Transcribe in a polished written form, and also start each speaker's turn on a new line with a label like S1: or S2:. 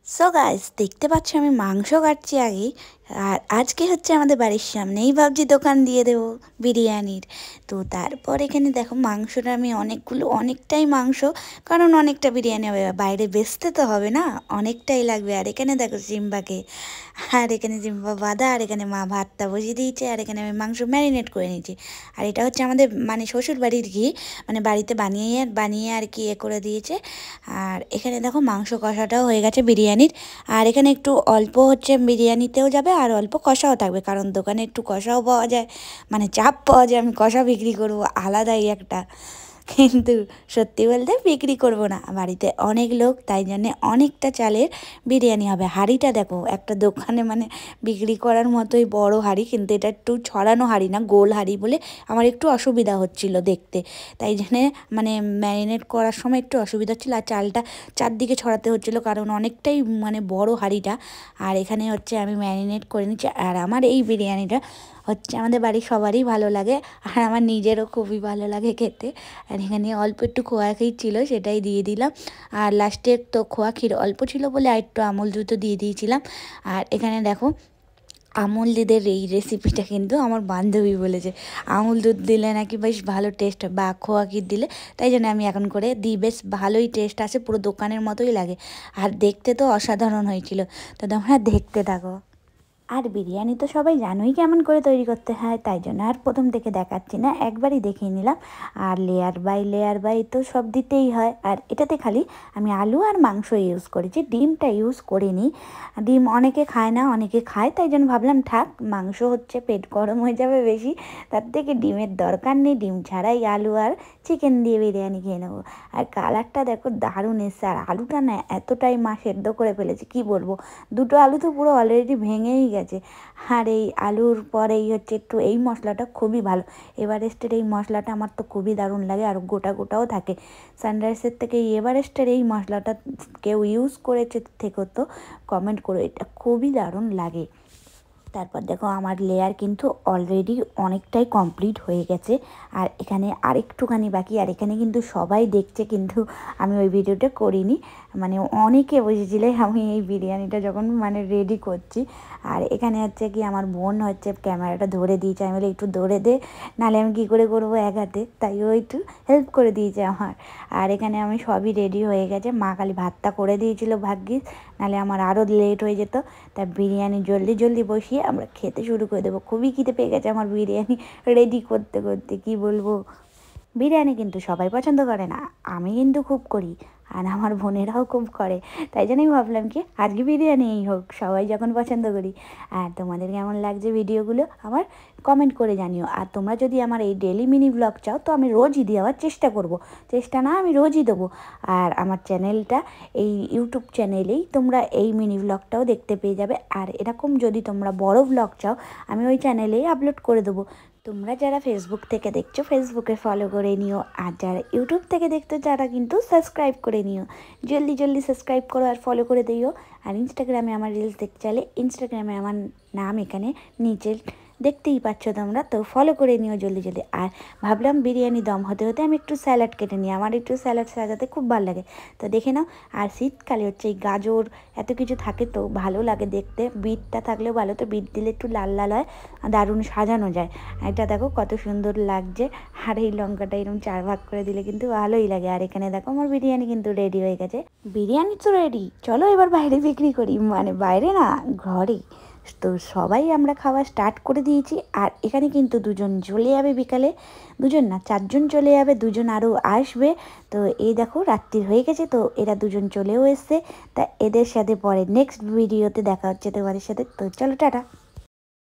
S1: So guys, দেখতে পাচ্ছ আমি মাংস কাটছি আগেই। আর আজকে হচ্ছে আমাদের বাড়ির সামনেই ভাবছি দোকান দিয়ে দেবো বিরিয়ানির। তো তারপর এখানে দেখো মাংসটা আমি অনেকটাই মাংস, কারণ অনেকটা বিরিয়ানি হবে, বাইরে বেচতে তো হবে না, অনেকটাই লাগবে। আর এখানে দেখো জিম্বাকে, আর এখানে জিম্বা বাঁধা, আর এখানে মা ভাতটা বসিয়ে দিয়েছে, আর এখানে আমি মাংস ম্যারিনেট করে নিয়েছি। আর এটা হচ্ছে আমাদের মানে শ্বশুর বাড়ির ঘি, মানে বাড়িতে বানিয়ে আর কি করে দিয়েছে। আর এখানে দেখো মাংস কষাটাও হয়ে গেছে বিরিয়ানির। আর এখানে একটু অল্প হচ্ছে বিরিয়ানিতেও যাবে আর অল্প কষাও থাকবে, কারণ দোকানে একটু কষাও পাওয়া যায়, মানে চাপ পাওয়া যায় আমি কষা বিক্রি করবো আলাদাই একটা। কিন্তু সত্যি বলতে বিক্রি করব না, বাড়িতে অনেক লোক, তাই জন্যে অনেকটা চালের বিরিয়ানি হবে। হাঁড়িটা দেখো, একটা দোকানে মানে বিক্রি করার মতোই বড় হাঁড়ি, কিন্তু এটা একটু ছড়ানো হাঁড়ি না, গোল হাঁড়ি বলে আমার একটু অসুবিধা হচ্ছিল দেখতে, তাই জন্যে মানে ম্যারিনেট করার সময় একটু অসুবিধা হচ্ছিলো। আর চালটা চারদিকে ছড়াতে হচ্ছিলো, কারণ অনেকটাই মানে বড় হাঁড়িটা। আর এখানে হচ্ছে আমি ম্যারিনেট করে নিচ্ছি। আর আমার এই বিরিয়ানিটা হচ্ছে আমাদের বাড়ির সবারই ভালো লাগে, আর আমার নিজেরও খুবই ভালো লাগে খেতে। আর এখানে অল্প একটু খোয়া ক্ষীর ছিল, সেটাই দিয়ে দিলাম। আর লাস্টে তো খোয়া ক্ষীর অল্প ছিল বলে আর একটু আমুল দুধও দিয়ে দিয়েছিলাম। আর এখানে দেখো আমুল দুধের এই রেসিপিটা কিন্তু আমার বান্ধবী বলেছে, আমুল দুধ দিলে নাকি বেশ ভালো টেস্ট হয়, বা খোয়া ক্ষীর দিলে। তাই জন্য আমি এখন করে দিই, বেশ ভালোই টেস্ট আসে, পুরো দোকানের মতোই লাগে। আর দেখতে তো অসাধারণ হয়েছিল। তো তোমরা দেখতে থাকো। আর বিরিয়ানি তো সবাই জানোই কেমন করে তৈরি করতে হয়, তাই জন্য আর প্রথম থেকে দেখাচ্ছি না, একবারই দেখিয়ে নিলাম। আর লেয়ার বাই তো সব দিতেই হয়। আর এটাতে খালি আমি আলু আর মাংস ইউজ করেছি, ডিমটা ইউজ করিনি। ডিম অনেকে খায় না, অনেকে খায়, তাই জন্য ভাবলাম থাক, মাংস হচ্ছে পেট গরম হয়ে যাবে বেশি, তার থেকে ডিমের দরকার নেই, ডিম ছাড়াই আলু আর চিকেন দিয়ে বিরিয়ানি খেয়ে নেবো। আর কালারটা দেখো দারুণ এসছে। আর আলুটা না এতটাই মা সেদ্ধ করে ফেলেছে, কি বলবো, দুটো আলু তো পুরো অলরেডি ভেঙেই গেছে। আর এই আলুর পর এই হচ্ছে একটু এই মশলাটা খুবই ভালো, এভারেস্টের এই মশলাটা আমার তো খুবই দারুণ লাগে, আর গোটা গোটাও থাকে। সানরাইসের থেকে এই এভারেস্টের এই মশলাটা কেউ ইউজ করেছে থেকে তো কমেন্ট করো, এটা খুবই দারুণ লাগে। তারপর দেখো আমার লেয়ার কিন্তু অলরেডি অনেকটাই কমপ্লিট হয়ে গেছে, আর এখানে আরেকটুখানি বাকি। আর এখানে কিন্তু সবাই দেখছে, কিন্তু আমি ওই ভিডিওটা করিনি, মানে অনেকে বসেছিলে আমি এই বিরিয়ানিটা যখন মানে রেডি করছি। আর এখানে হচ্ছে কি আমার বোন হচ্ছে ক্যামেরাটা ধরে দিয়েছে, আমি বলে একটু ধরে দে, নাহলে আমি কী করে করবো এক হাতে, তাই ও একটু হেল্প করে দিয়েছে আমার। আর এখানে আমি সবই রেডি হয়ে গেছে, মা খালি ভাতটা করে দিয়েছিল ভাগ্যিস, নাহলে আমার আরও লেট হয়ে যেত। তা বিরিয়ানি জলদি জলদি বসিয়ে আমরা খেতে শুরু করে দেবো। খুবই খিদে পেয়ে গেছে আমার বিরিয়ানি রেডি করতে করতে, কি বলবো। বিরিয়ানি কিন্তু সবাই পছন্দ করে না, আমি কিন্তু খুব করি, আর আমার বোনেরাও খুব করে, তাই জন্যই ভাবলাম কি আজকে বিরিয়ানিই হোক, সবাই যখন পছন্দ করি। আর তোমাদের কেমন লাগছে ভিডিওগুলো আমার কমেন্ট করে জানিও। আর তোমরা যদি আমার এই ডেলি মিনি ব্লগ চাও, তো আমি রোজই দেওয়ার চেষ্টা করব, চেষ্টা না আমি রোজই দেবো। আর আমার চ্যানেলটা এই ইউটিউব চ্যানেলেই তোমরা এই মিনি ব্লগটাও দেখতে পেয়ে যাবে। আর এরকম যদি তোমরা বড় ব্লগ চাও, আমি ওই চ্যানেলেই আপলোড করে দেবো। তোমরা যারা ফেসবুক থেকে দেখছো, ফেসবুকে ফলো করে নিও, আর যারা ইউটিউব থেকে দেখছো তারা কিন্তু সাবস্ক্রাইব করে নিও। জলদি জলদি সাবস্ক্রাইব করো আর ফলো করে দিও। আর ইনস্টাগ্রামে আমার রিলস দেখতে চাইলে ইনস্টাগ্রামে আমার নাম এখানে নিচে দেখতেই পাচ্ছ তোমরা, তো ফলো করে নিও জলদি জলদি। আর ভাবলাম বিরিয়ানি দম হতে হতে আমি একটু স্যালাড কেটে নিই, আমার একটু স্যালাড সাজাতে খুব ভালো লাগে, তো দেখে নাও। আর শীতকালে হচ্ছে এই গাজর এত কিছু থাকে, তো ভালো লাগে দেখতে, বিটটা থাকলেও ভালো, তো বিট দিলে একটু লাল লাল হয়, দারুণ সাজানো যায়। এটা দেখো কত সুন্দর লাগছে। আর এই লঙ্কাটা এরকম 4 ভাগ করে দিলে কিন্তু ভালোই লাগে। আর এখানে দেখো আমার বিরিয়ানি কিন্তু রেডি হয়ে গেছে। বিরিয়ানি তো রেডি, চলো এবার বাইরে বিক্রি করি, মানে বাইরে না, ঘরে। তো সবাই আমরা খাওয়া স্টার্ট করে দিয়েছি। আর এখানে কিন্তু দুজন চলে যাবে বিকালে, দুজন না 4জন চলে যাবে, দুজন আরও আসবে। তো এই দেখো রাত্রি হয়ে গেছে, তো এরা দুজন চলেও এসছে। তা এদের সাথে পরে নেক্সট ভিডিওতে দেখা হচ্ছে তোমাদের সাথে, তো চলো টাটা।